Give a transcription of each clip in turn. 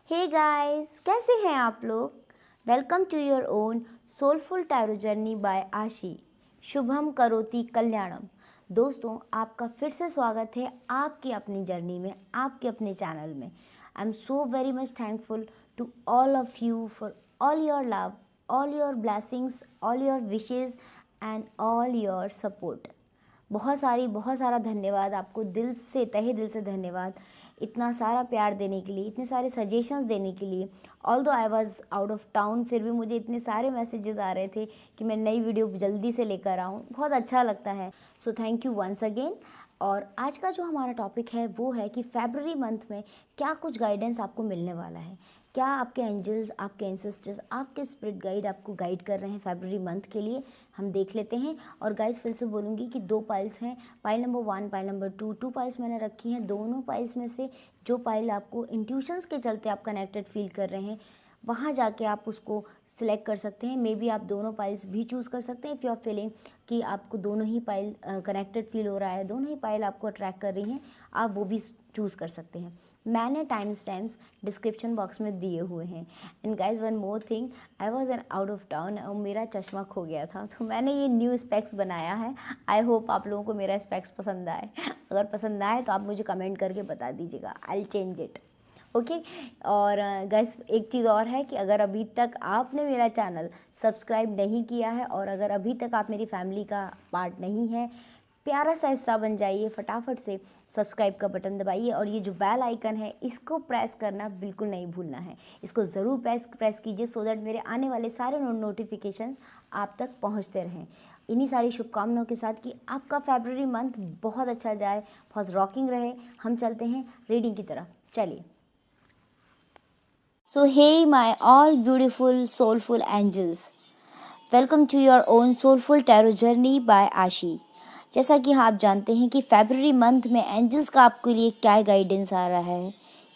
Hey guys, कैसे हैं आप लोग। Welcome to your own soulful tarot journey by Ashi. शुभम करोति कल्याणम। दोस्तों, आपका फिर से स्वागत है आपकी अपनी जर्नी में, आपके अपने चैनल में। I am so very much thankful to all of you for all your love, all your blessings, all your wishes and all your support. बहुत सारा धन्यवाद आपको, दिल से, तहे दिल से धन्यवाद इतना सारा प्यार देने के लिए, इतने सारे सजेशंस देने के लिए। Although I was out of town, फिर भी मुझे इतने सारे मैसेजेस आ रहे थे कि मैं नई वीडियो जल्दी से लेकर आऊँ। बहुत अच्छा लगता है। So thank you once again. और आज का जो हमारा टॉपिक है वो है कि फरवरी मंथ में क्या कुछ गाइडेंस आपको मिलने वाला है। क्या आपके एंजल्स, आपके एंसेस्टर्स, आपके स्पिरिट गाइड आपको गाइड कर रहे हैं फरवरी मंथ के लिए, हम देख लेते हैं। और गाइस, फिर से बोलूँगी कि 2 पाइल्स हैं, pile number 1, pile number 2, 2 piles मैंने रखी हैं। दोनों पाइल्स में से जो पाइल आपको इंट्यूशंस के चलते आप कनेक्टेड फील कर रहे हैं, वहाँ जाके आप उसको सिलेक्ट कर सकते हैं। मे बी आप दोनों पाइल्स भी चूज़ कर सकते हैं। इफ़ यू आर फीलिंग कि आपको दोनों ही पाइल कनेक्टेड फील हो रहा है, दोनों ही पाइल आपको अट्रैक्ट कर रही हैं, आप वो भी चूज़ कर सकते हैं। मैंने टाइम स्टैम्प्स डिस्क्रिप्शन बॉक्स में दिए हुए हैं। And guys, one more thing, I was an out of town और मेरा चश्मा खो गया था, तो मैंने ये न्यू स्पेक्स बनाया है। आई होप आप लोगों को मेरा स्पेक्स पसंद आए। अगर पसंद आए तो आप मुझे कमेंट करके बता दीजिएगा, I will change it. Okay. और गाइस, एक चीज़ और है कि अगर अभी तक आपने मेरा चैनल सब्सक्राइब नहीं किया है और अगर अभी तक आप मेरी फैमिली का पार्ट नहीं है, प्यारा सा हिस्सा बन जाइए, फटाफट से सब्सक्राइब का बटन दबाइए और ये जो बेल आइकन है इसको प्रेस करना बिल्कुल नहीं भूलना है। इसको ज़रूर प्रेस कीजिए सो दैट मेरे आने वाले सारे नोटिफिकेशंस आप तक पहुंचते रहें। इन्हीं सारी शुभकामनाओं के साथ कि आपका फरवरी मंथ बहुत अच्छा जाए, बहुत रॉकिंग रहे। हम चलते हैं रीडिंग की तरफ, चलिए। So hey my all beautiful soulful angels, welcome to your own soulful tarot journey by आशी। जैसा कि आप जानते हैं कि फरवरी मंथ में एंजल्स का आपके लिए क्या गाइडेंस आ रहा है,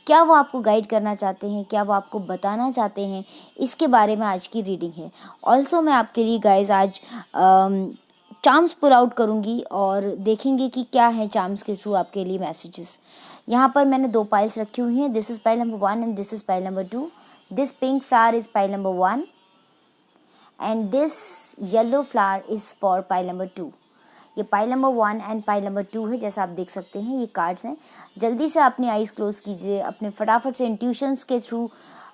क्या वो आपको गाइड करना चाहते हैं, क्या वो आपको बताना चाहते हैं, इसके बारे में आज की रीडिंग है। ऑल्सो मैं आपके लिए गाइज आज चार्म्स पुल आउट करूँगी और देखेंगे कि क्या है चार्म्स के थ्रू आपके लिए मैसेजेस। यहाँ पर मैंने 2 पाइल्स रखी हुई हैं। This is pile number 1 and this is pile number 2। This pink flower is pile number 1 and this yellow flower is for pile number 2। ये pile number 1 and pile number 2 है। जैसा आप देख सकते हैं ये कार्ड्स हैं। जल्दी से अपनी आईज क्लोज कीजिए, अपने फटाफट से इंट्यूशंस के थ्रू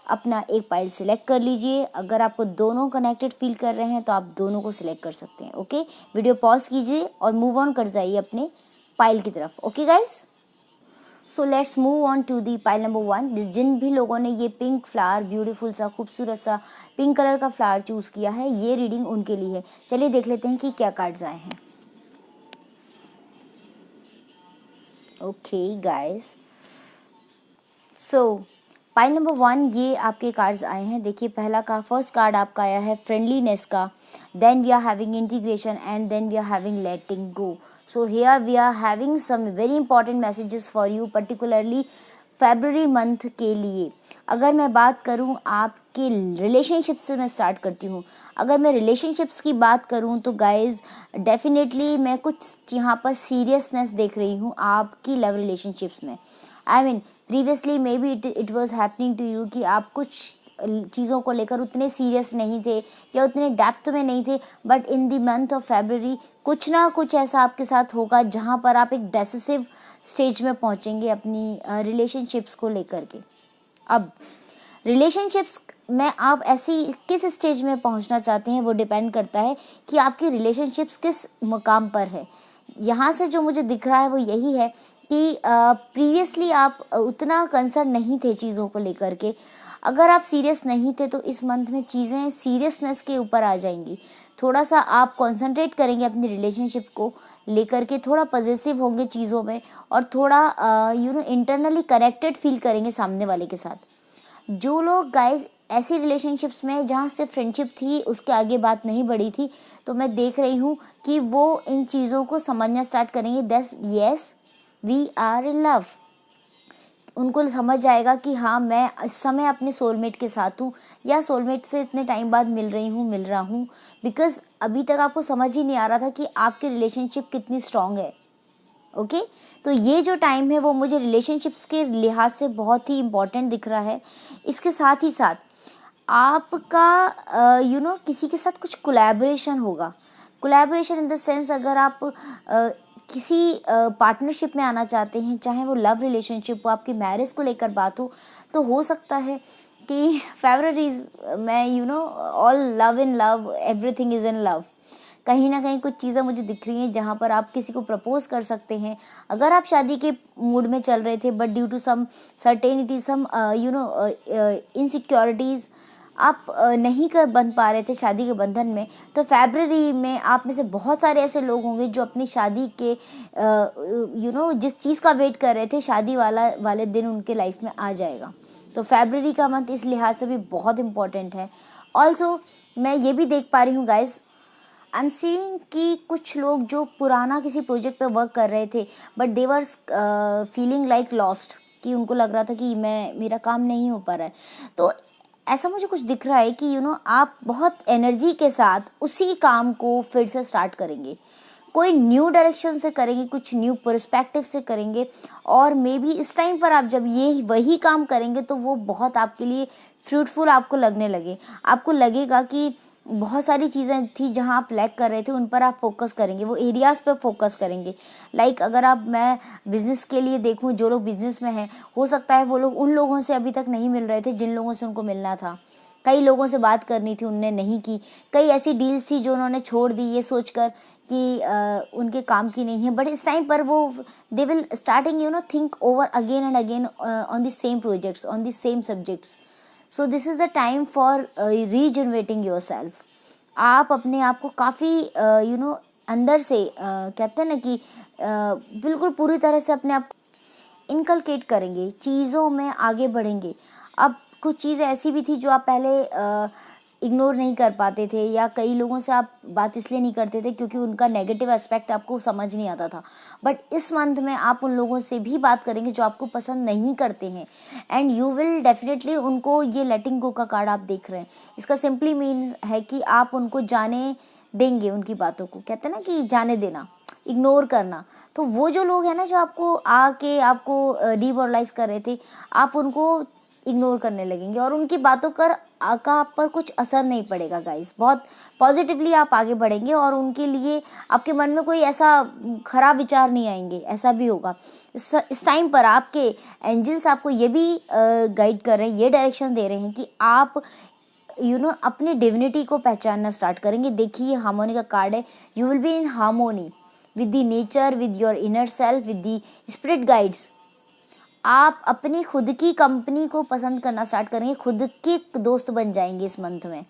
अपना एक पाइल सिलेक्ट कर लीजिए। अगर आपको दोनों कनेक्टेड फील कर रहे हैं तो आप दोनों को सिलेक्ट कर सकते हैं। ओके, वीडियो पॉज कीजिए और मूव ऑन कर जाइए अपने पाइल की तरफ। Okay guys, so let's move on to the pile number 1। जिन भी लोगों ने ये पिंक फ्लावर, ब्यूटीफुल सा, खूबसूरत सा पिंक कलर का फ्लावर चूज़ किया है, ये रीडिंग उनके लिए है। चलिए देख लेते हैं कि क्या कार्ड्स आए हैं। ओके गाइस, सो पाइल नंबर 1, ये आपके कार्ड्स आए हैं। देखिए, पहला का फर्स्ट कार्ड आपका आया है फ्रेंडलीनेस का, then we are having integration and then we are having letting go. So here we are having some very important messages for you, particularly February month के लिए। अगर मैं बात करूं आपके रिलेशनशिप से, मैं स्टार्ट करती हूं। अगर मैं रिलेशनशिप्स की बात करूं तो गाइज, डेफिनेटली मैं कुछ यहाँ पर सीरियसनेस देख रही हूँ आपकी लव रिलेशनशिप्स में। I mean previously maybe it was happening to you कि आप कुछ चीज़ों को लेकर उतने सीरियस नहीं थे या उतने डेप्थ में नहीं थे, but in the month of February कुछ ना कुछ ऐसा आपके साथ होगा जहाँ पर आप एक डेसिसिव स्टेज में पहुँचेंगे अपनी रिलेशनशिप्स को लेकर के। अब रिलेशनशिप्स में आप ऐसी किस स्टेज में पहुंचना चाहते हैं, वो डिपेंड करता है कि आपकी रिलेशनशिप्स किस मुकाम पर है। यहाँ से जो मुझे दिख रहा है वो यही है कि प्रीवियसली आप उतना कंसर्न नहीं थे चीज़ों को लेकर के। अगर आप सीरियस नहीं थे तो इस मंथ में चीज़ें सीरियसनेस के ऊपर आ जाएंगी। थोड़ा सा आप कंसंट्रेट करेंगे अपनी रिलेशनशिप को लेकर के, थोड़ा पॉजिटिव होंगे चीज़ों में और थोड़ा इंटरनली कनेक्टेड फील करेंगे सामने वाले के साथ। जो लोग गाइज ऐसी रिलेशनशिप्स में जहाँ सिर्फ फ्रेंडशिप थी, उसके आगे बात नहीं बढ़ी थी, तो मैं देख रही हूँ कि वो इन चीज़ों को समझना स्टार्ट करेंगे। That's yes, we are in love. उनको समझ आएगा कि हाँ, मैं इस समय अपने सोलमेट के साथ हूँ या सोलमेट से इतने टाइम बाद मिल रहा हूँ। बिकॉज अभी तक आपको समझ ही नहीं आ रहा था कि आपकी रिलेशनशिप कितनी स्ट्रांग है। ओके। तो ये जो टाइम है वो मुझे रिलेशनशिप्स के लिहाज से बहुत ही इम्पॉर्टेंट दिख रहा है। इसके साथ ही साथ आपका किसी के साथ कुछ कोलैबोरेशन होगा। कोलैबोरेशन इन द सेंस, अगर आप किसी पार्टनरशिप में आना चाहते हैं, चाहे वो लव रिलेशनशिप हो, आपकी मैरिज को लेकर बात हो हो सकता है कि फेब्रुअरी में all love in love, everything is in love. कहीं ना कहीं कुछ चीज़ें मुझे दिख रही हैं जहाँ पर आप किसी को प्रपोज कर सकते हैं। अगर आप शादी के मूड में चल रहे थे but due to some certainty, some insecurities, आप नहीं कर बन पा रहे थे शादी के बंधन में, तो फरवरी में आप में से बहुत सारे ऐसे लोग होंगे जो अपनी शादी के जिस चीज़ का वेट कर रहे थे, शादी वाले दिन उनके लाइफ में आ जाएगा। तो फरवरी का मंथ इस लिहाज से भी बहुत इम्पॉर्टेंट है। ऑल्सो मैं ये भी देख पा रही हूँ गाइज, आई एम सीइंग कि कुछ लोग जो पुराना किसी प्रोजेक्ट पे वर्क कर रहे थे but they were feeling like lost, कि उनको लग रहा था कि मेरा काम नहीं हो पा रहा है। तो ऐसा मुझे कुछ दिख रहा है कि आप बहुत एनर्जी के साथ उसी काम को फिर से स्टार्ट करेंगे, कोई न्यू डायरेक्शन से करेंगे, कुछ न्यू पर्सपेक्टिव से करेंगे। और मे बी इस टाइम पर आप जब ये वही काम करेंगे तो वो बहुत आपके लिए फ्रूटफुल आपको लगने लगे। आपको लगेगा कि बहुत सारी चीज़ें थी जहाँ आप लैक कर रहे थे, उन पर आप फोकस करेंगे, वो एरियाज़ पर फोकस करेंगे। लाइक अगर मैं बिज़नेस के लिए देखूँ, जो लोग बिज़नेस में हैं, हो सकता है वो लोग उन लोगों से अभी तक नहीं मिल रहे थे जिन लोगों से उनको मिलना था। कई लोगों से बात करनी थी, उनने नहीं की। कई ऐसी डील्स थी जो उन्होंने छोड़ दी ये सोचकर कि उनके काम की नहीं है। बट इस टाइम पर वो they will starting think over again and again on the same projects, on the same subjects. So this is the time for regenerating your self. आप अपने आप को काफ़ी अंदर से कहते हैं ना कि बिल्कुल पूरी तरह से अपने आप इनकलकेट करेंगे, चीज़ों में आगे बढ़ेंगे। अब कुछ चीज़ें ऐसी भी थी जो आप पहले इग्नोर नहीं कर पाते थे, या कई लोगों से आप बात इसलिए नहीं करते थे क्योंकि उनका नेगेटिव एस्पेक्ट आपको समझ नहीं आता था। बट इस मंथ में आप उन लोगों से भी बात करेंगे जो आपको पसंद नहीं करते हैं, एंड यू विल डेफिनेटली उनको, ये लेटिंग गो का कार्ड आप देख रहे हैं, इसका सिंपली मीन है कि आप उनको जाने देंगे, उनकी बातों को, कहते हैं ना कि जाने देना, इग्नोर करना। तो वो जो लोग हैं ना जो आपको डिमोरलाइज कर रहे थे, आप उनको इग्नोर करने लगेंगे और उनकी बातों का आप पर कुछ असर नहीं पड़ेगा गाइस। बहुत पॉजिटिवली आप आगे बढ़ेंगे और उनके लिए आपके मन में कोई ऐसा खराब विचार नहीं आएंगे। ऐसा भी होगा इस टाइम पर आपके एंजल्स आपको ये भी गाइड कर रहे हैं, ये डायरेक्शन दे रहे हैं कि आप अपनी डिविनिटी को पहचानना स्टार्ट करेंगे। देखिए ये हार्मोनी का कार्ड है, you will be in harmony with the nature, with your inner self, with the spirit guides. आप अपनी खुद की कंपनी को पसंद करना स्टार्ट करेंगे, खुद के दोस्त बन जाएंगे इस मंथ में।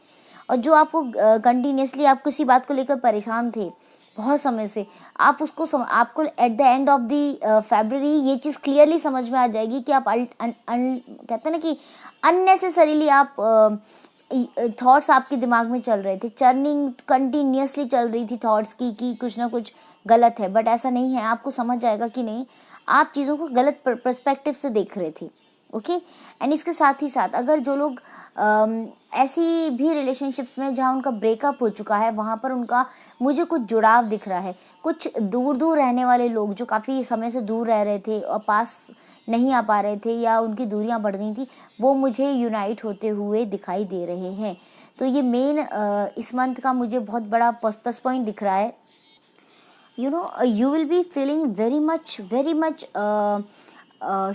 और जो आपको कंटिन्यूसली आप किसी बात को लेकर परेशान थे बहुत समय से, आप आपको at the end of the फरवरी ये चीज़ क्लियरली समझ में आ जाएगी कि आप कहते हैं ना कि अननेसेसरीली आप थॉट्स आपके दिमाग में चल रहे थे, चर्निंग कंटिन्यूसली चल रही थी थॉट्स की कि कुछ ना कुछ गलत है। बट ऐसा नहीं है, आपको समझ आएगा कि नहीं, आप चीज़ों को गलत पर्सपेक्टिव से देख रहे थे। ओके। एंड इसके साथ ही साथ अगर जो लोग ऐसी भी रिलेशनशिप्स में जहाँ उनका ब्रेकअप हो चुका है, वहाँ पर उनका मुझे कुछ जुड़ाव दिख रहा है। कुछ दूर दूर रहने वाले लोग जो काफ़ी समय से दूर रह रहे थे और पास नहीं आ पा रहे थे या उनकी दूरियां बढ़ गई थी, वो मुझे यूनाइट होते हुए दिखाई दे रहे हैं। तो ये मेन इस मंथ का मुझे बहुत बड़ा प्लस पॉइंट दिख रहा है। you will be feeling very much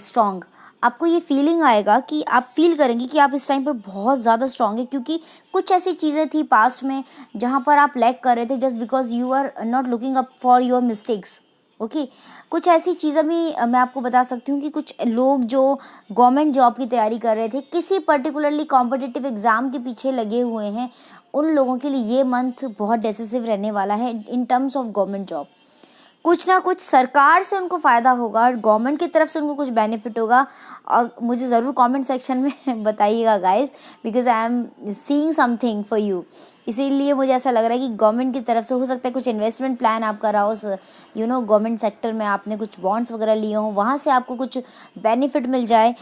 strong। आपको ये फीलिंग आएगा कि आप फील करेंगे कि आप इस टाइम पर बहुत ज़्यादा स्ट्रांग है, क्योंकि कुछ ऐसी चीज़ें थी पास्ट में जहाँ पर आप लैक कर रहे थे just because you are not looking up for your mistakes. Okay. कुछ ऐसी चीज़ें भी मैं आपको बता सकती हूँ कि कुछ लोग जो गवर्नमेंट जॉब की तैयारी कर रहे थे, किसी पर्टिकुलरली कॉम्पिटिटिव एग्ज़ाम के पीछे लगे हुए हैं, उन लोगों के लिए ये मंथ बहुत डिसिसिव रहने वाला है in terms of government job. कुछ ना कुछ सरकार से उनको फ़ायदा होगा और गवर्नमेंट की तरफ से उनको कुछ बेनिफिट होगा। और मुझे ज़रूर कमेंट सेक्शन में बताइएगा guys, because I am seeing something for you. इसीलिए मुझे ऐसा लग रहा है कि गवर्नमेंट की तरफ से हो सकता है कुछ इन्वेस्टमेंट प्लान आप करा हो, गवर्नमेंट सेक्टर में आपने कुछ बॉन्ड्स वगैरह लिए हों, वहाँ से आपको कुछ बेनिफिट मिल जाए।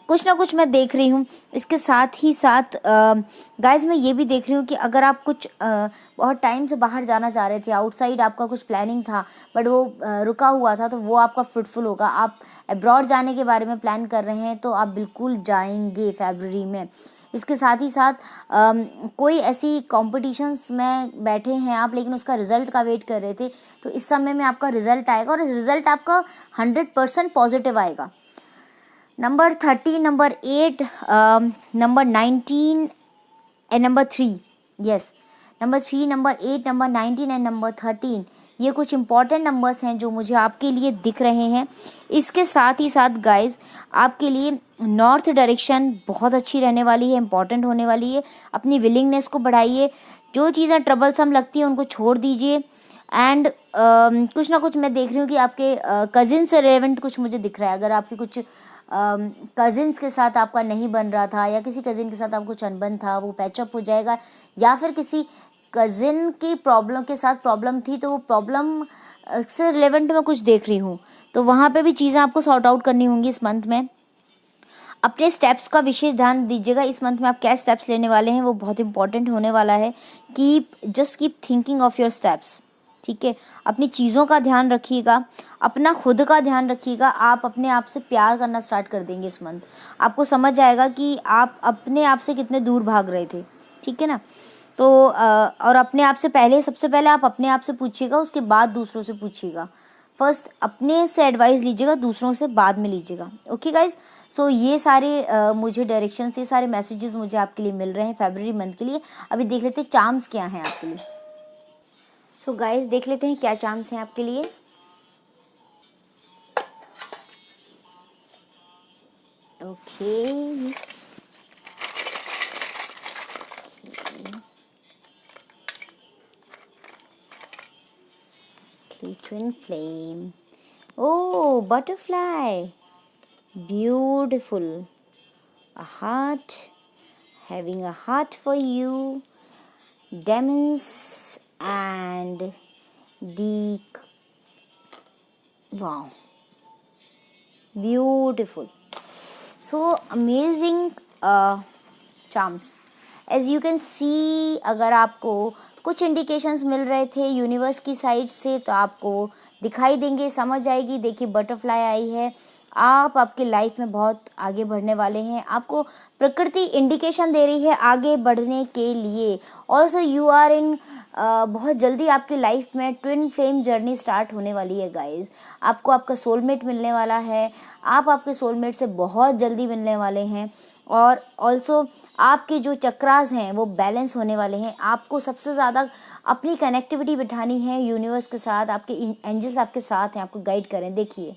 कुछ ना कुछ मैं देख रही हूँ। इसके साथ ही साथ गाइस मैं ये भी देख रही हूँ कि अगर आप कुछ बहुत टाइम से बाहर जाना चाह रहे थे, आउटसाइड आपका कुछ प्लानिंग था बट वो रुका हुआ था, तो वो आपका फ्रूटफुल होगा। आप अब्रॉड जाने के बारे में प्लान कर रहे हैं तो आप बिल्कुल जाएंगे फरवरी में। इसके साथ ही साथ कोई ऐसी कॉम्पिटिशन्स में बैठे हैं आप, लेकिन उसका रिज़ल्ट का वेट कर रहे थे, तो इस समय में आपका रिज़ल्ट आएगा और रिज़ल्ट आपका 100% पॉजिटिव आएगा। Number 30, number 8, number 19 and number 3, yes, number 3, number 8, number 19 and number 13, ये कुछ इंपॉर्टेंट नंबर्स हैं जो मुझे आपके लिए दिख रहे हैं। इसके साथ ही साथ गाइस आपके लिए नॉर्थ डायरेक्शन बहुत अच्छी रहने वाली है, इंपॉर्टेंट होने वाली है। अपनी विलिंगनेस को बढ़ाइए, जो चीज़ें ट्रबलसम लगती हैं उनको छोड़ दीजिए। एंड कुछ ना कुछ मैं देख रही हूँ कि आपके कजिन से रिलेवेंट कुछ मुझे दिख रहा है। अगर आपकी कुछ कजिन्स के साथ आपका नहीं बन रहा था या किसी कजिन के साथ आपको कुछ अनबन था, वो पैचअप हो जाएगा। या फिर किसी कजिन की प्रॉब्लम के साथ प्रॉब्लम थी, तो वो प्रॉब्लम से रिलेवेंट मैं कुछ देख रही हूँ, तो वहाँ पे भी चीज़ें आपको सॉर्ट आउट करनी होंगी इस मंथ में। अपने स्टेप्स का विशेष ध्यान दीजिएगा। इस मंथ में आप क्या स्टेप्स लेने वाले हैं वो बहुत इंपॉर्टेंट होने वाला है। Just keep thinking of your steps, ठीक है। अपनी चीज़ों का ध्यान रखिएगा, अपना खुद का ध्यान रखिएगा। आप अपने आप से प्यार करना स्टार्ट कर देंगे इस मंथ। आपको समझ आएगा कि आप अपने आप से कितने दूर भाग रहे थे, ठीक है ना। तो और अपने आप से पहले, सबसे पहले आप अपने आप से पूछिएगा, उसके बाद दूसरों से पूछिएगा। फर्स्ट अपने से एडवाइस लीजिएगा, दूसरों से बाद में लीजिएगा। ओके गाइज, सो ये सारे मुझे डायरेक्शंस, ये सारे मैसेजेस मुझे आपके लिए मिल रहे हैं फरवरी मंथ के लिए। अभी देख लेते हैं चार्म्स क्या हैं आपके लिए। सो गाइज देख लेते हैं क्या चार्म्स हैं आपके लिए। Okay, twin flame, oh butterfly, beautiful, a heart, having a heart for you, demons and the, wow, beautiful, so amazing charms. As you can see, अगर आपको कुछ इंडिकेशंस मिल रहे थे यूनिवर्स की साइड से, तो आपको दिखाई देंगे, समझ आएगी। देखिए बटरफ्लाई आई है, आप आपकी लाइफ में बहुत आगे बढ़ने वाले हैं। आपको प्रकृति इंडिकेशन दे रही है आगे बढ़ने के लिए। ऑल्सो यू आर इन, बहुत जल्दी आपकी लाइफ में ट्विन फ्लेम जर्नी स्टार्ट होने वाली है गाइज। आपको आपका सोलमेट मिलने वाला है, आप आपके सोलमेट से बहुत जल्दी मिलने वाले हैं। और ऑल्सो आपके जो चक्रास हैं वो बैलेंस होने वाले हैं। आपको सबसे ज़्यादा अपनी कनेक्टिविटी बिठानी है यूनिवर्स के साथ। आपके एंजल्स आपके साथ हैं, आपको गाइड करें। देखिए,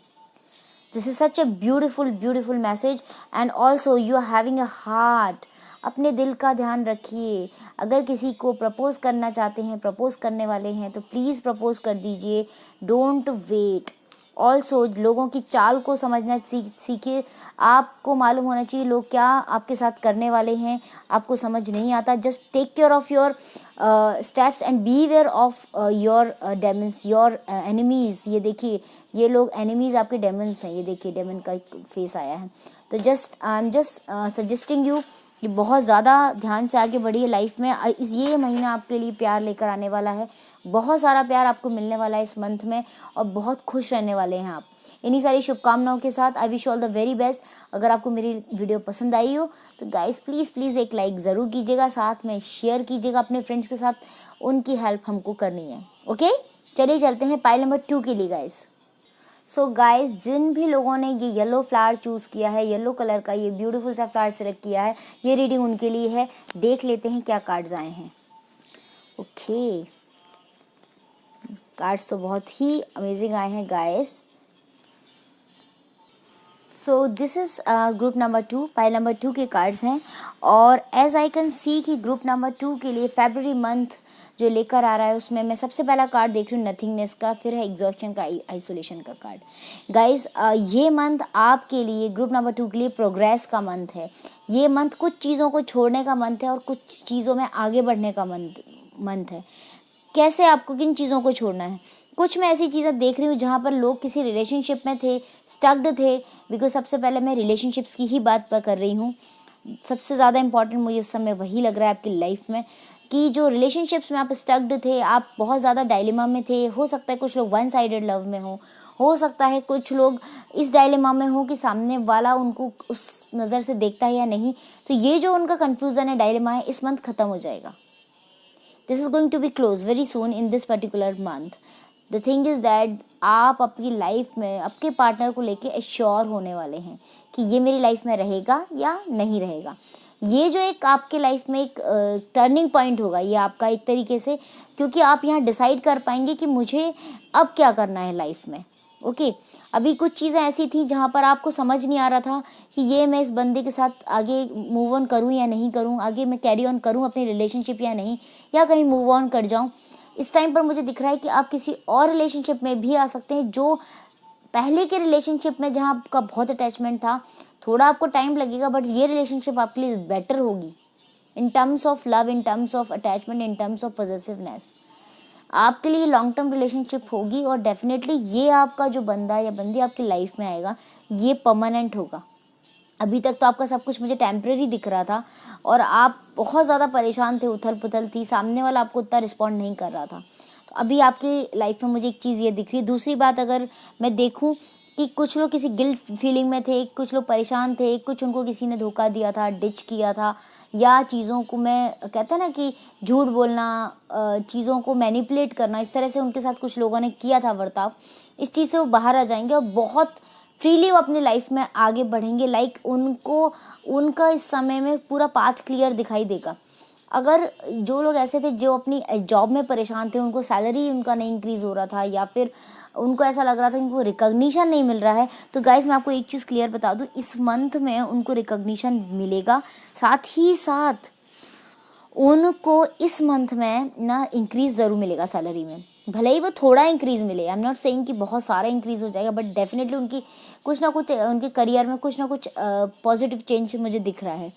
this is such a beautiful message. And also you are having a heart. अपने दिल का ध्यान रखिए। अगर किसी को प्रपोज करना चाहते हैं, प्रपोज करने वाले हैं, तो प्लीज़ प्रपोज कर दीजिए, डोंट वेट। ऑल्सो लोगों की चाल को समझना सीखिए। आपको मालूम होना चाहिए लोग क्या आपके साथ करने वाले हैं। आपको समझ नहीं आता, just take care of your steps and beware of your demons, your enemies. ये देखिए, ये लोग एनिमीज़ आपके डेमन्स हैं। ये देखिए डेमन का एक फेस आया है। तो I am just suggesting you कि बहुत ज़्यादा ध्यान से आगे बढ़िए लाइफ में। ये महीना आपके लिए प्यार लेकर आने वाला है। बहुत सारा प्यार आपको मिलने वाला है इस मंथ में और बहुत खुश रहने वाले हैं आप। इन्हीं सारी शुभकामनाओं के साथ I wish all the very best. अगर आपको मेरी वीडियो पसंद आई हो तो गाइस प्लीज़ एक लाइक ज़रूर कीजिएगा, साथ में शेयर कीजिएगा अपने फ्रेंड्स के साथ। उनकी हेल्प हमको करनी है। ओके, चलिए चलते हैं पाइल नंबर 2 के लिए गाइस। सो गाइस, जिन भी लोगों ने ये येलो फ्लावर चूज़ किया है, येलो कलर का ये ब्यूटीफुल सा फ्लावर सिलेक्ट किया है, ये रीडिंग उनके लिए है। देख लेते हैं क्या कार्ड्स आए हैं। ओके, कार्ड्स तो बहुत ही अमेजिंग आए हैं guys. So this is group number 2, pile number 2 के कार्ड्स हैं। और एज आई कैन सी कि ग्रुप नंबर 2 के लिए फरवरी मंथ जो लेकर आ रहा है, उसमें मैं सबसे पहला कार्ड देख रही हूँ नथिंगनेस का, फिर है एग्जॉस्शन का, आइसोलेशन का कार्ड। गाइस ये मंथ आपके लिए, ग्रुप नंबर 2 के लिए प्रोग्रेस का मंथ है। ये मंथ कुछ चीज़ों को छोड़ने का मंथ है और कुछ चीज़ों में आगे बढ़ने का मंथ है। कैसे आपको किन चीज़ों को छोड़ना है? कुछ मैं ऐसी चीज़ें देख रही हूँ जहाँ पर लोग किसी रिलेशनशिप में थे, स्टक्ड थे, बिकॉज सबसे पहले मैं रिलेशनशिप्स की ही बात पर कर रही हूँ। सबसे ज़्यादा इम्पॉर्टेंट मुझे इस समय वही लग रहा है आपकी लाइफ में, कि जो रिलेशनशिप्स में आप स्टक्ड थे, आप बहुत ज़्यादा डायलेमा में थे। हो सकता है कुछ लोग वन साइडेड लव में हो सकता है कुछ लोग इस डायलेमा में हो कि सामने वाला उनको उस नज़र से देखता है या नहीं। तो ये जो उनका कन्फ्यूज़न है, डायलेमा है, इस मंथ ख़त्म हो जाएगा। This is going to be close very soon in this particular month. The thing is that आप अपनी लाइफ में आपके पार्टनर को लेके एश्योर होने वाले हैं कि ये मेरी लाइफ में रहेगा या नहीं रहेगा। ये जो एक आपके लाइफ में एक टर्निंग पॉइंट होगा, ये आपका एक तरीके से, क्योंकि आप यहाँ डिसाइड कर पाएंगे कि मुझे अब क्या करना है लाइफ में। ओके, अभी कुछ चीज़ें ऐसी थी जहाँ पर आपको समझ नहीं आ रहा था कि ये मैं इस बंदे के साथ आगे मूव ऑन करूँ या नहीं करूँ, आगे मैं कैरी ऑन करूँ अपनी रिलेशनशिप या नहीं, या कहीं मूव ऑन कर जाऊँ। इस टाइम पर मुझे दिख रहा है कि आप किसी और रिलेशनशिप में भी आ सकते हैं, जो पहले के रिलेशनशिप में जहाँ आपका बहुत अटैचमेंट था। थोड़ा आपको टाइम लगेगा, बट ये रिलेशनशिप आपके लिए बेटर होगी in terms of love, in terms of attachment, in terms of positiveness. आपके लिए लॉन्ग टर्म रिलेशनशिप होगी, और डेफिनेटली ये आपका जो बंदा या बंदी आपकी लाइफ में आएगा, ये परमानेंट होगा। अभी तक तो आपका सब कुछ मुझे टेम्परेरी दिख रहा था, और आप बहुत ज़्यादा परेशान थे, उथल पुथल थी, सामने वाला आपको उतना रिस्पॉन्ड नहीं कर रहा था। तो अभी आपकी लाइफ में मुझे एक चीज़ ये दिख रही है। दूसरी बात, अगर मैं देखूं कि कुछ लोग किसी गिल्ट फीलिंग में थे, कुछ लोग परेशान थे, कुछ उनको किसी ने धोखा दिया था, डिच किया था, या चीज़ों को, मैं कहते हैं ना कि झूठ बोलना, चीज़ों को मैनिपुलेट करना, इस तरह से उनके साथ कुछ लोगों ने किया था वर्ताव। इस चीज़ से वो बाहर आ जाएंगे और बहुत फ्रीली वो अपनी लाइफ में आगे बढ़ेंगे। लाइक उनको उनका इस समय में पूरा पाथ क्लियर दिखाई देगा। अगर जो लोग ऐसे थे जो अपनी जॉब में परेशान थे, उनको सैलरी उनका नहीं इंक्रीज़ हो रहा था, या फिर उनको ऐसा लग रहा था कि उनको रिकॉग्निशन नहीं मिल रहा है, तो गाइस मैं आपको एक चीज़ क्लियर बता दूं, इस मंथ में उनको रिकॉग्निशन मिलेगा। साथ ही साथ उनको इस मंथ में ना इंक्रीज़ ज़रूर मिलेगा सैलरी में। भले ही वो थोड़ा इंक्रीज़ मिले, आई एम नॉट सेइंग कि बहुत सारा इंक्रीज़ हो जाएगा, बट डेफिनेटली उनकी कुछ ना कुछ उनके करियर में कुछ ना कुछ पॉजिटिव चेंज मुझे दिख रहा है।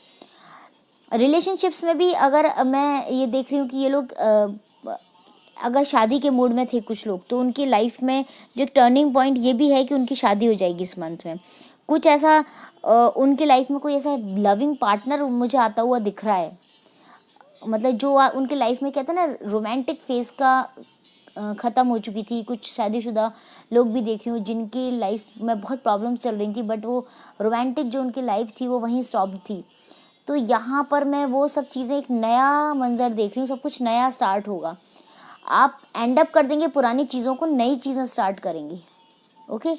रिलेशनशिप्स में भी अगर मैं ये देख रही हूँ कि ये लोग अगर शादी के मूड में थे कुछ लोग, तो उनकी लाइफ में जो एक टर्निंग पॉइंट ये भी है कि उनकी शादी हो जाएगी इस मंथ में। कुछ ऐसा उनकी लाइफ में कोई ऐसा लविंग पार्टनर मुझे आता हुआ दिख रहा है। मतलब जो उनके लाइफ में कहते हैं ना, रोमांटिक फेज़ का ख़त्म हो चुकी थी। कुछ शादीशुदा लोग भी देख रही हूँ जिनकी लाइफ में बहुत प्रॉब्लम्स चल रही थी, बट वो रोमांटिक जो उनकी लाइफ थी वो वहीं स्टॉप थी। तो यहाँ पर मैं वो सब चीज़ें, एक नया मंज़र देख रही हूँ, सब कुछ नया स्टार्ट होगा। आप एंड अप कर देंगे पुरानी चीज़ों को, नई चीज़ें स्टार्ट करेंगे। ओके,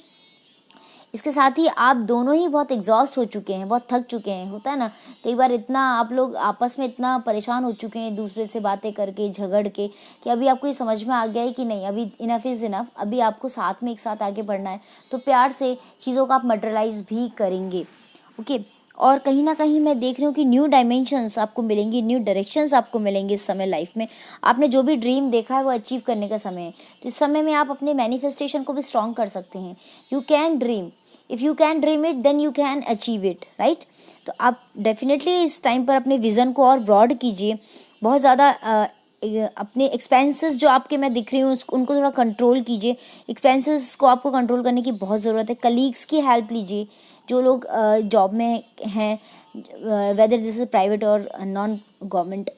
इसके साथ ही आप दोनों ही बहुत एग्जॉस्ट हो चुके हैं, बहुत थक चुके हैं। होता है ना, कई बार इतना आप लोग आपस में इतना परेशान हो चुके हैं दूसरे से बातें करके, झगड़ के, कि अभी आपको ये समझ में आ गया है कि नहीं, अभी इनफ इज़ इनफ, अभी आपको साथ में एक साथ आगे बढ़ना है। तो प्यार से चीज़ों को आप मटेरियलाइज भी करेंगे। ओके, और कहीं ना कहीं मैं देख रही हूँ कि न्यू डायमेंशंस आपको मिलेंगी, न्यू डायरेक्शंस आपको मिलेंगे इस समय लाइफ में। आपने जो भी ड्रीम देखा है वो अचीव करने का समय है। तो इस समय में आप अपने मैनिफेस्टेशन को भी स्ट्रॉन्ग कर सकते हैं। You can dream, if you can dream it then you can achieve it, right. तो आप डेफिनेटली इस टाइम पर अपने विज़न को और ब्रॉड कीजिए। बहुत ज़्यादा अपने एक्सपेंसेस जो आपके मैं दिख रही हूँ उनको थोड़ा कंट्रोल कीजिए। एक्सपेंसेस को आपको कंट्रोल करने की बहुत ज़रूरत है। कलीग्स की हेल्प लीजिए, जो लोग जॉब में हैं, वेदर दिस इज़ प्राइवेट और नॉन गवर्नमेंट,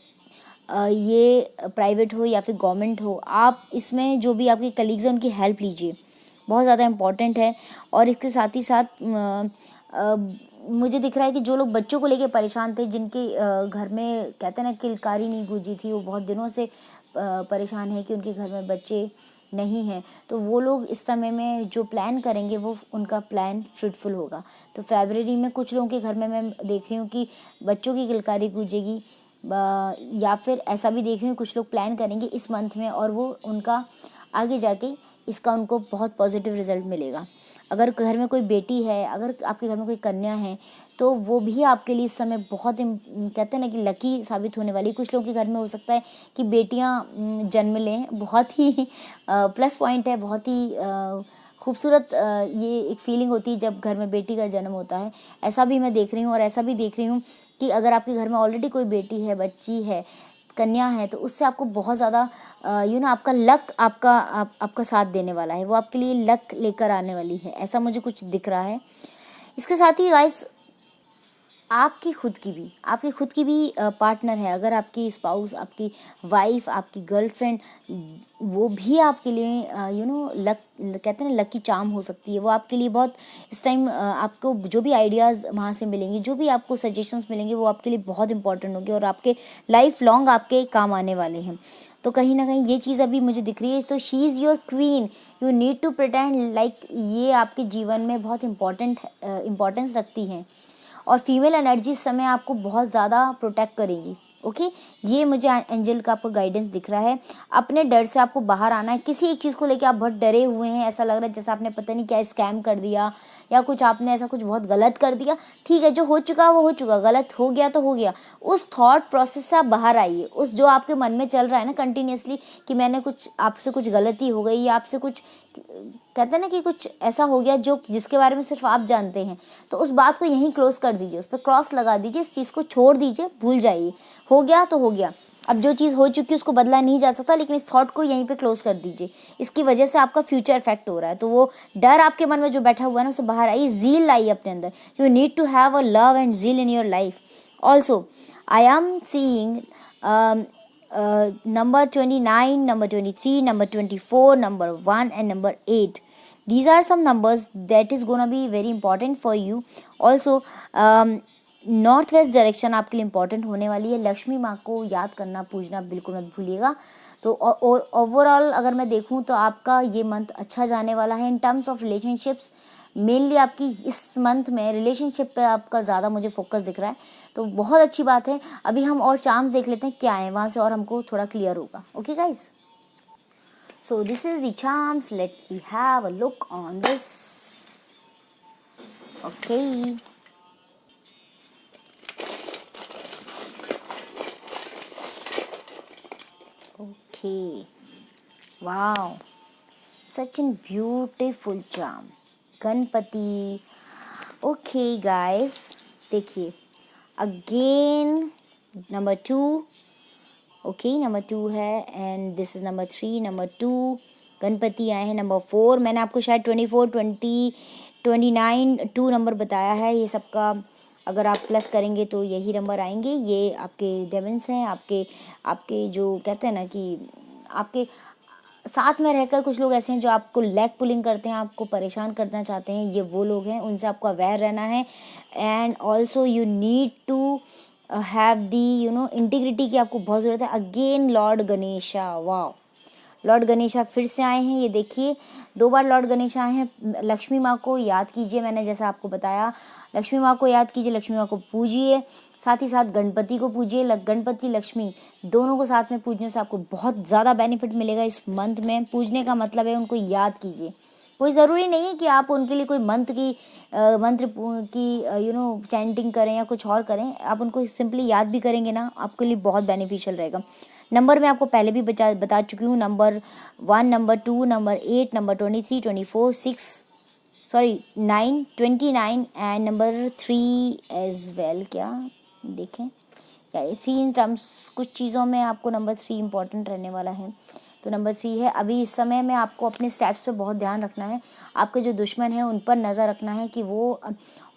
ये प्राइवेट हो या फिर गवर्नमेंट हो, आप इसमें जो भी आपके कलीग्स हैं उनकी हेल्प लीजिए, बहुत ज़्यादा इम्पॉर्टेंट है। और इसके साथ ही साथ मुझे दिख रहा है कि जो लोग बच्चों को लेके परेशान थे, जिनके घर में कहते हैं ना किलकारी नहीं गूंजी थी, वो बहुत दिनों से परेशान है कि उनके घर में बच्चे नहीं हैं, तो वो लोग इस समय में जो प्लान करेंगे वो उनका प्लान फ्रूटफुल होगा। तो फरवरी में कुछ लोगों के घर में मैं देख रही हूँ कि बच्चों की किलकारी गूंजेगी, या फिर ऐसा भी देख रही हूँ कुछ लोग प्लान करेंगे इस मंथ में, और वो उनका आगे जाके इसका उनको बहुत पॉजिटिव रिजल्ट मिलेगा। अगर घर में कोई बेटी है, अगर आपके घर में कोई कन्या है, तो वो भी आपके लिए इस समय बहुत कहते हैं ना कि लकी साबित होने वाली। कुछ लोगों के घर में हो सकता है कि बेटियां जन्म लें, बहुत ही प्लस पॉइंट है, बहुत ही खूबसूरत ये एक फीलिंग होती है जब घर में बेटी का जन्म होता है। ऐसा भी मैं देख रही हूँ, और ऐसा भी देख रही हूँ कि अगर आपके घर में ऑलरेडी कोई बेटी है, बच्ची है, कन्या है तो उससे आपको बहुत ज़्यादा आपका लक आपका साथ देने वाला है, वो आपके लिए लक लेकर आने वाली है, ऐसा मुझे कुछ दिख रहा है। इसके साथ ही गाइस आपकी खुद की भी पार्टनर है, अगर आपकी स्पाउस, आपकी वाइफ, आपकी गर्लफ्रेंड, वो भी आपके लिए लक, कहते हैं ना, लकी चार्म हो सकती है। वो आपके लिए बहुत इस टाइम आपको जो भी आइडियाज़ वहाँ से मिलेंगे, जो भी आपको सजेशंस मिलेंगे, वो आपके लिए बहुत इंपॉर्टेंट होंगे और आपके लाइफ लॉन्ग आपके काम आने वाले हैं। तो कहीं ना कहीं ये चीज़ अभी मुझे दिख रही है। तो she is your queen, you need to pretend like ये आपके जीवन में बहुत इम्पोर्टेंस रखती हैं और फीमेल एनर्जी इस समय आपको बहुत ज़्यादा प्रोटेक्ट करेगी। ओके, ये मुझे एंजल का आपको गाइडेंस दिख रहा है। अपने डर से आपको बाहर आना है। किसी एक चीज़ को लेकर आप बहुत डरे हुए हैं, ऐसा लग रहा है जैसे आपने पता नहीं क्या स्कैम कर दिया या कुछ आपने ऐसा कुछ बहुत गलत कर दिया। ठीक है, जो हो चुका वो हो चुका, गलत हो गया तो हो गया। उस थॉट प्रोसेस से आप बाहर आइए। उस जो आपके मन में चल रहा है ना कंटिन्यूसली कि मैंने कुछ आपसे कुछ गलती हो गई या आपसे कुछ कहते हैं ना कि कुछ ऐसा हो गया जो जिसके बारे में सिर्फ आप जानते हैं, तो उस बात को यहीं क्लोज कर दीजिए, उस पर क्रॉस लगा दीजिए, इस चीज़ को छोड़ दीजिए, भूल जाइए। हो गया तो हो गया। अब जो चीज़ हो चुकी है उसको बदला नहीं जा सकता, लेकिन इस थॉट को यहीं पे क्लोज कर दीजिए। इसकी वजह से आपका फ्यूचर इफेक्ट हो रहा है। तो वो डर आपके मन में जो बैठा हुआ है ना, उसे बाहर आइए, ज़ील लाइए अपने अंदर। You need to have a love and zeal in your life. Also I am seeing number 29, number 23, number 24, number 1 and number 8. These are some numbers that is gonna be very important for you. Also north west direction आपके लिए important होने वाली है। लक्ष्मी माँ को याद करना, पूजना बिल्कुल मत भूलिएगा। तो ओवरऑल अगर मैं देखूँ तो आपका ये मंथ अच्छा जाने वाला है in terms of relationships. Mainly आपकी इस मंथ में रिलेशनशिप पे आपका ज़्यादा मुझे फोकस दिख रहा है, तो बहुत अच्छी बात है। अभी हम और चार्म्स देख लेते हैं क्या है वहाँ से, और हमको थोड़ा क्लियर होगा। Okay guys, so this is the charms, let we have a look on this. Okay, okay, wow, such a beautiful charm, Ganpati. Okay guys, देखिए अगेन नंबर 2, ओके नंबर 2 है, and this is number 3, number 2 Ganpati आए हैं। Number 4 मैंने आपको शायद 24, 20, 29, 2 number बताया है। ये सबका अगर आप प्लस करेंगे तो यही नंबर आएंगे। ये आपके डेमन्स हैं, आपके जो कहते हैं ना कि आपके साथ में रहकर कुछ लोग ऐसे हैं जो आपको लेग पुलिंग करते हैं, आपको परेशान करना चाहते हैं। ये वो लोग हैं, उनसे आपको अवेयर रहना है। And also you need to have the integrity की आपको बहुत ज़रूरत है। अगेन लॉर्ड गणेशा, वाह, लॉर्ड गणेशा फिर से आए हैं। ये देखिए 2 बार लॉर्ड गणेशा आए हैं। लक्ष्मी माँ को याद कीजिए, मैंने जैसा आपको बताया, लक्ष्मी माँ को याद कीजिए, लक्ष्मी माँ को पूजिए, साथ ही साथ गणपति को पूजिए। गणपति लक्ष्मी दोनों को साथ में पूजने से आपको बहुत ज़्यादा बेनिफिट मिलेगा इस मंथ में। पूजने का मतलब है उनको याद कीजिए। कोई ज़रूरी नहीं है कि आप उनके लिए कोई मंत्र की चैंटिंग करें या कुछ और करें। आप उनको सिंपली याद भी करेंगे ना, आपके लिए बहुत बेनिफिशियल रहेगा। नंबर मैं आपको पहले भी बता चुकी हूँ, number 1, number 2, number 8, number 23, 24, 9, 29 and number 3 as well. क्या देखें क्या 3 इन टर्म्स, कुछ चीज़ों में आपको नंबर 3 इंपॉर्टेंट रहने वाला है। तो नंबर 3 है। अभी इस समय में आपको अपने स्टेप्स पे बहुत ध्यान रखना है। आपके जो दुश्मन हैं उन पर नज़र रखना है कि वो,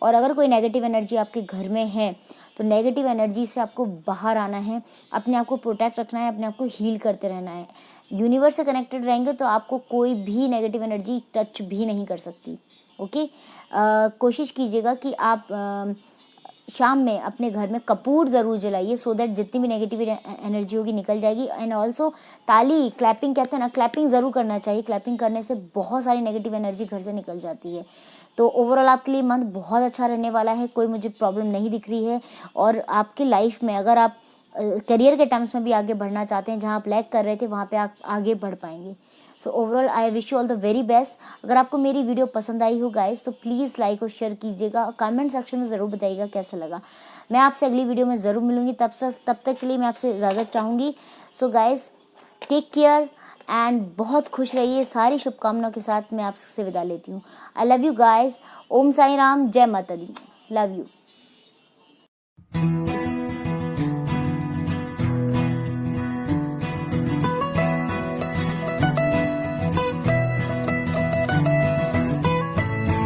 और अगर कोई नेगेटिव एनर्जी आपके घर में है तो नेगेटिव एनर्जी से आपको बाहर आना है, अपने आप को प्रोटेक्ट रखना है, अपने आप को हील करते रहना है। यूनिवर्स से कनेक्टेड रहेंगे तो आपको कोई भी नेगेटिव एनर्जी टच भी नहीं कर सकती। ओके, कोशिश कीजिएगा कि आप शाम में अपने घर में कपूर ज़रूर जलाइए, सो दैट जितनी भी नेगेटिव एनर्जी होगी निकल जाएगी। एंड ऑल्सो ताली, क्लैपिंग कहते हैं ना, क्लैपिंग ज़रूर करना चाहिए। क्लैपिंग करने से बहुत सारी नेगेटिव एनर्जी घर से निकल जाती है। तो ओवरऑल आपके लिए मंथ बहुत अच्छा रहने वाला है, कोई मुझे प्रॉब्लम नहीं दिख रही है। और आपकी लाइफ में अगर आप करियर के टर्म्स में भी आगे बढ़ना चाहते हैं, जहाँ आप लैग कर रहे थे वहाँ पे आप आगे बढ़ पाएंगे। So overall I wish you all the very best. अगर आपको मेरी वीडियो पसंद आई हो गाइस तो प्लीज़ लाइक और शेयर कीजिएगा, कमेंट सेक्शन में ज़रूर बताइएगा कैसा लगा। मैं आपसे अगली वीडियो में ज़रूर मिलूंगी, तब तक के लिए मैं आपसे इजाज़त चाहूँगी। So guys, take care and बहुत खुश रहिए। सारी शुभकामनाओं के साथ मैं आपसे विदा लेती हूँ। I love you guys. ओम साई राम, जय माता दी, लव यू।